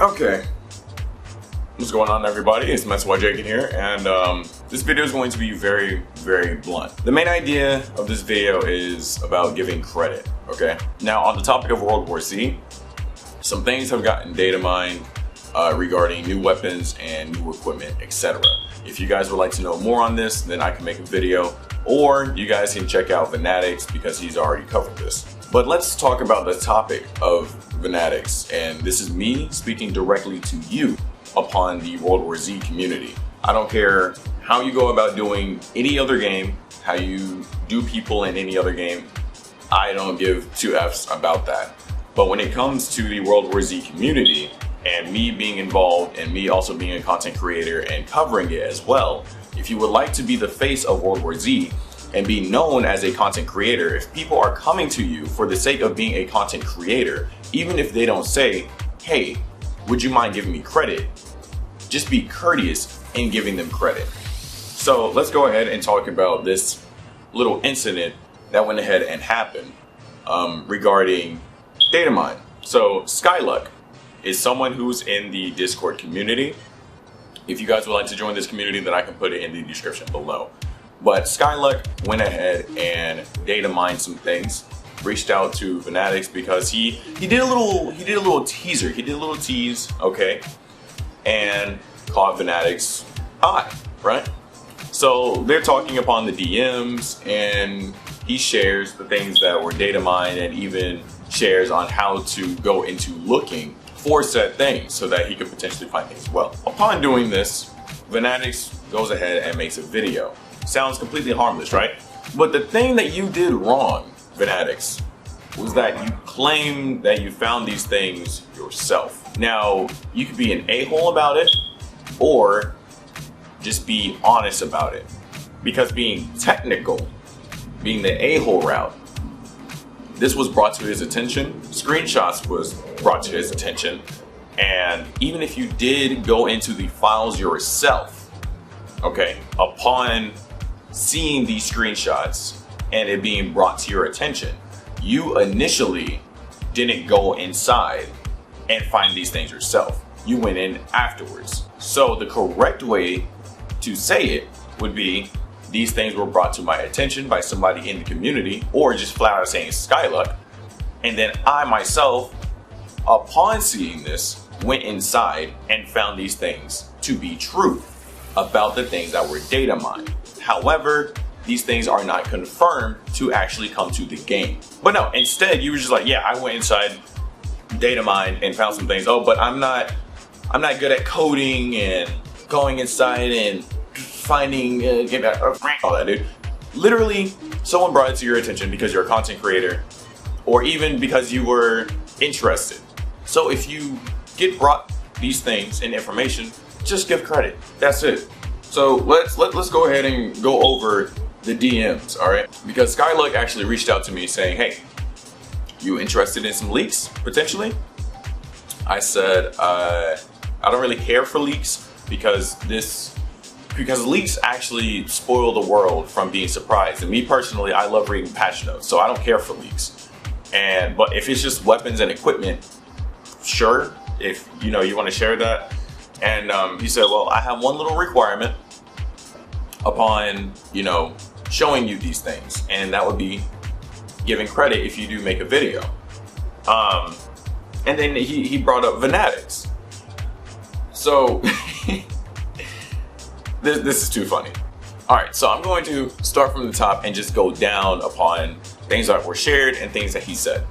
Okay, what's going on, everybody? It's Metsu here, and this video is going to be very, very blunt. The main idea of this video is about giving credit, okay? Now, on the topic of World War Z, some things have gotten data mined regarding new weapons and new equipment, etc. If you guys would like to know more on this, then I can make a video, or you guys can check out Venatix because he's already covered this. But let's talk about the topic of Venatix, and this is me speaking directly to you upon the World War Z community. I don't care how you go about doing any other game, how you do people in any other game, I don't give two F's about that. But when it comes to the World War Z community, and me being involved and me also being a content creator and covering it as well, if you would like to be the face of World War Z and be known as a content creator, if people are coming to you for the sake of being a content creator, even if they don't say, hey, would you mind giving me credit? Just be courteous in giving them credit. So let's go ahead and talk about this little incident that went ahead and happened regarding data mine. So SkyLark is someone who's in the Discord community. If you guys would like to join this community, then I can put it in the description below. But SkyLark went ahead and data mined some things, reached out to Venatix because he did a little teaser. He did a little tease, okay, and caught Venatix eye, right? So they're talking upon the DMs, and he shares the things that were data mined and even shares on how to go into looking for said things so that he could potentially find things as well. Upon doing this, Venatix goes ahead and makes a video. Sounds completely harmless, right? But the thing that you did wrong, Venatix, was that you claimed that you found these things yourself. Now, you could be an a-hole about it, or just be honest about it. Because being technical, being the a-hole route, this was brought to his attention, screenshots was brought to his attention, and even if you did go into the files yourself, okay, upon seeing these screenshots and it being brought to your attention, you initially didn't go inside and find these things yourself. You went in afterwards. So the correct way to say it would be, these things were brought to my attention by somebody in the community, or just flat out saying SkyLark. And then I myself, upon seeing this, went inside and found these things to be true about the things that were data mined. However, these things are not confirmed to actually come to the game. But no, instead you were just like, yeah, I went inside, data mined, and found some things. Oh, but I'm not good at coding and going inside and finding all that, dude. Literally, someone brought it to your attention because you're a content creator, or even because you were interested. So if you get brought these things and information, just give credit. That's it. So let's go ahead and go over the DMs, all right? Because SkyLark actually reached out to me saying, hey, you interested in some leaks potentially? I said, I don't really care for leaks because leaks actually spoil the world from being surprised. And me personally, I love reading patch notes, so I don't care for leaks. But if it's just weapons and equipment, sure, if you want to share that. And he said, well, I have one little requirement upon showing you these things, and that would be giving credit if you do make a video. And then he brought up Venatix. So this is too funny. All right, so I'm going to start from the top and just go down upon things that were shared and things that he said.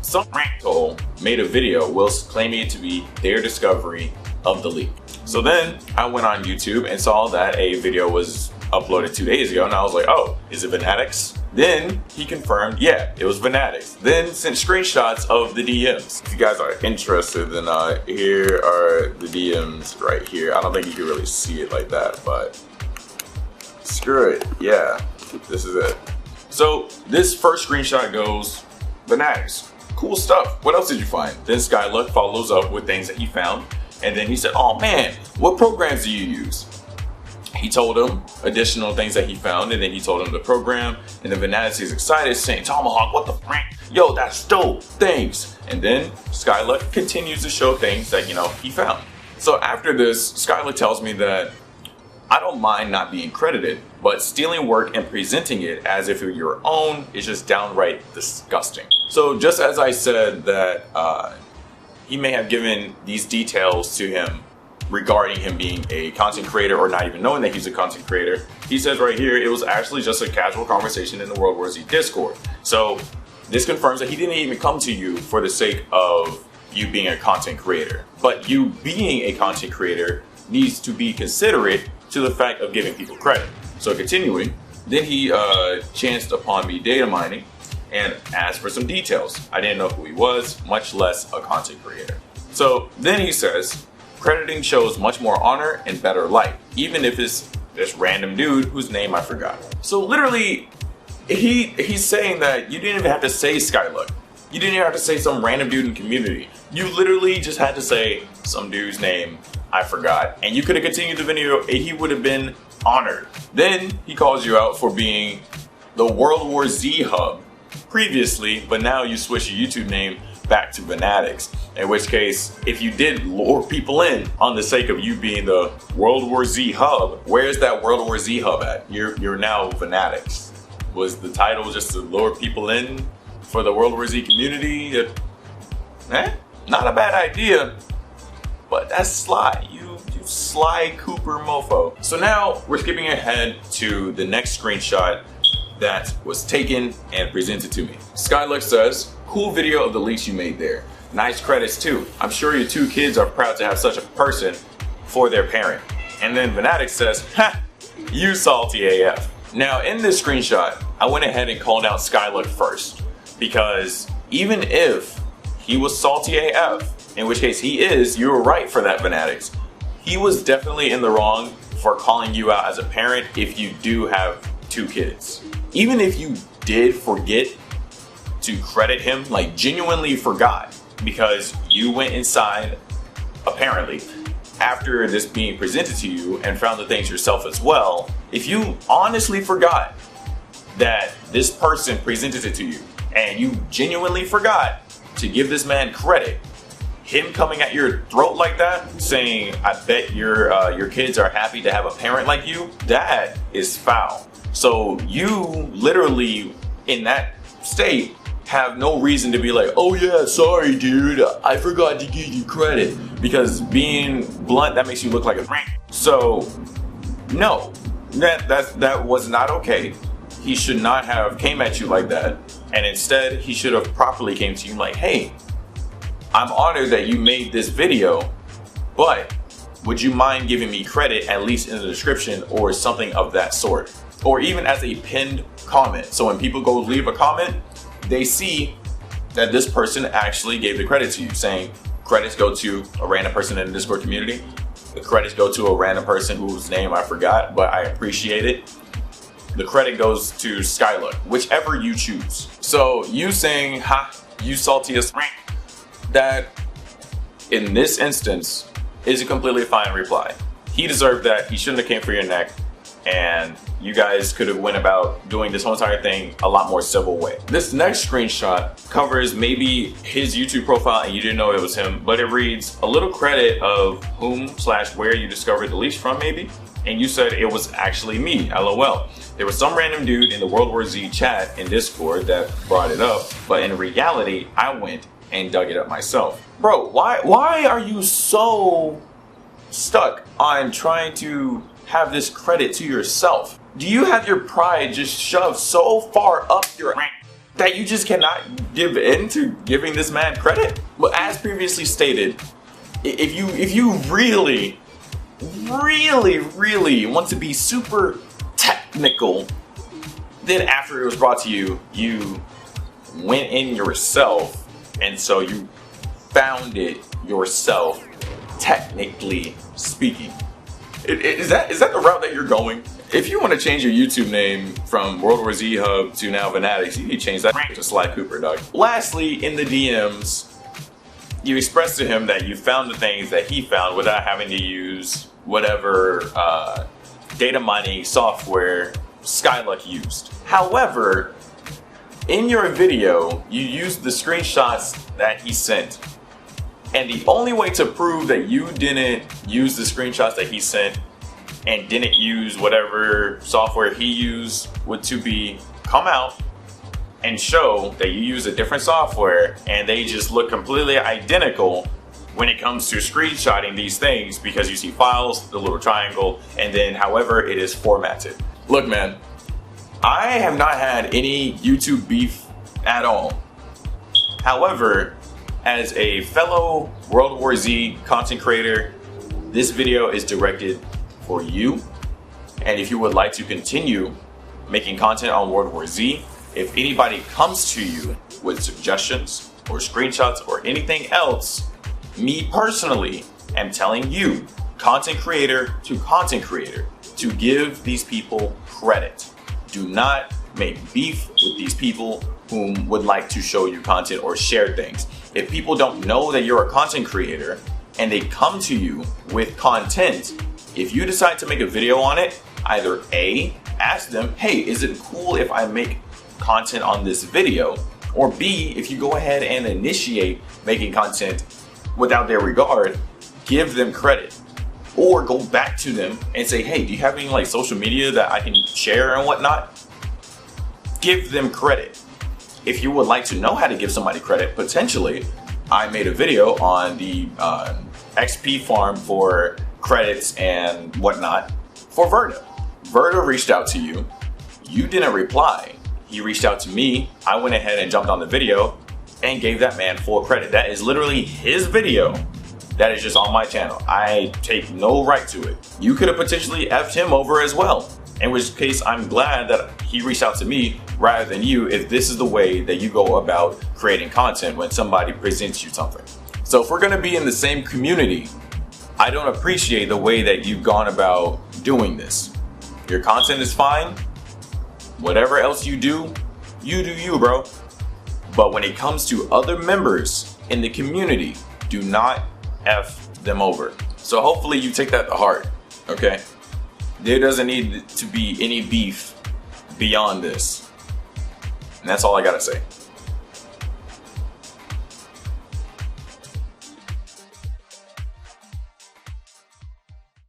Some asshole made a video whilst claiming it to be their discovery of the leak. So then I went on YouTube and saw that a video was uploaded 2 days ago, and I was like, oh, is it Venatix? Then he confirmed, yeah, it was Venatix. Then sent screenshots of the DMs. If you guys are interested, then here are the DMs right here. I don't think you can really see it like that, but screw it. Yeah, this is it. So this first screenshot goes, Venatix, cool stuff. What else did you find? Then SkyLark follows up with things that he found. And then he said, oh man, what programs do you use? He told him additional things that he found, and then he told him the program, and then Venatix is excited saying, Tomahawk, what the frick? yo, that's dope, thanks. And then SkyLark continues to show things that, you know, he found. So after this, SkyLark tells me that I don't mind not being credited, but stealing work and presenting it as if it's your own is just downright disgusting. So just as I said that he may have given these details to him regarding him being a content creator or not even knowing that he's a content creator, he says right here, it was actually just a casual conversation in the WWZ Discord. So this confirms that he didn't even come to you for the sake of you being a content creator. But you being a content creator needs to be considerate to the fact of giving people credit. So continuing, then he chanced upon me data mining and asked for some details. I didn't know who he was, much less a content creator. So then he says, crediting shows much more honor and better light, even if it's this random dude whose name I forgot. So literally, he's saying that you didn't even have to say SkyLark. You didn't even have to say some random dude in community. You literally just had to say some dude's name I forgot. And you could have continued the video and he would have been honored. Then he calls you out for being the World War Z hub previously, but now you switch your YouTube name back to Venatix. In which case, if you did lure people in on the sake of you being the World War Z hub, where's that World War Z hub at? You're now Venatix. Was the title just to lure people in for the World War Z community? Not a bad idea, but that's sly. You sly Cooper mofo. So now we're skipping ahead to the next screenshot that was taken and presented to me. SkyLark says, cool video of the leaks you made there. Nice credits too. I'm sure your 2 kids are proud to have such a person for their parent. And then Venatix says, ha, you salty AF. Now in this screenshot, I went ahead and called out SkyLark first, because even if he was salty AF, in which case he is, you were right for that, Venatix. He was definitely in the wrong for calling you out as a parent if you do have 2 kids. Even if you did forget to credit him, like genuinely forgot, because you went inside, apparently, after this being presented to you and found the things yourself as well, if you honestly forgot that this person presented it to you and you genuinely forgot to give this man credit, him coming at your throat like that, saying, I bet your kids are happy to have a parent like you, that is foul. So you literally, in that state, have no reason to be like, oh yeah, sorry dude, I forgot to give you credit. Because being blunt, that makes you look like a crank. So no, that was not okay. He should not have came at you like that. And instead, he should have properly came to you like, hey, I'm honored that you made this video, but would you mind giving me credit at least in the description or something of that sort? Or even as a pinned comment. So when people go leave a comment, they see that this person actually gave the credit to you, saying credits go to a random person in the Discord community. The credits go to a random person whose name I forgot, but I appreciate it. The credit goes to SkyLark, whichever you choose. So you saying, ha, you salty as that in this instance is a completely fine reply. He deserved that. He shouldn't have came for your neck. And you guys could have went about doing this whole entire thing a lot more civil way. This next screenshot covers maybe his YouTube profile and you didn't know it was him, but it reads a little credit of whom/where you discovered the leaks from maybe. And you said it was actually me, LOL. There was some random dude in the World War Z chat in Discord that brought it up, but in reality, I went and dug it up myself. Bro, why are you so stuck on trying to have this credit to yourself? Do you have your pride just shoved so far up your that you just cannot give in to giving this man credit? Well, as previously stated, if you really want to be super technical, then after it was brought to you, you went in yourself, and so you found it yourself, technically speaking. Is that the route that you're going? If you want to change your YouTube name from World War Z Hub to now Venatix, you need to change that to Sly Cooper, dog. Lastly, in the DMs, you expressed to him that you found the things that he found without having to use whatever data mining software SkyLark used. However, In your video, you used the screenshots that he sent. And the only way to prove that you didn't use the screenshots that he sent and didn't use whatever software he used would to be come out and show that you use a different software and they just look completely identical when it comes to screenshotting these things, because you see files, the little triangle, and then however it is formatted. Look, man, I have not had any YouTube beef at all. However, as a fellow World War Z content creator, this video is directed for you. And if you would like to continue making content on World War Z, if anybody comes to you with suggestions or screenshots or anything else, me personally am telling you, content creator, to give these people credit. Do not make beef with these people whom would like to show you content or share things. If people don't know that you're a content creator and they come to you with content, if you decide to make a video on it, either A, ask them, hey, is it cool if I make content on this video? Or B, if you go ahead and initiate making content without their regard, give them credit. Or go back to them and say, hey, do you have any like social media that I can share and whatnot? Give them credit. If you would like to know how to give somebody credit, potentially, I made a video on the XP farm for credits and whatnot for Verta. Verta reached out to you. You didn't reply. He reached out to me. I went ahead and jumped on the video and gave that man full credit. That is literally his video. That is just on my channel. I take no right to it. You could have potentially effed him over as well. In which case, I'm glad that he reached out to me rather than you, if this is the way that you go about creating content when somebody presents you something. So if we're gonna be in the same community, I don't appreciate the way that you've gone about doing this. Your content is fine. Whatever else you do you, bro. But when it comes to other members in the community, do not F them over. So hopefully you take that to heart, okay? There doesn't need to be any beef beyond this. And that's all I gotta say.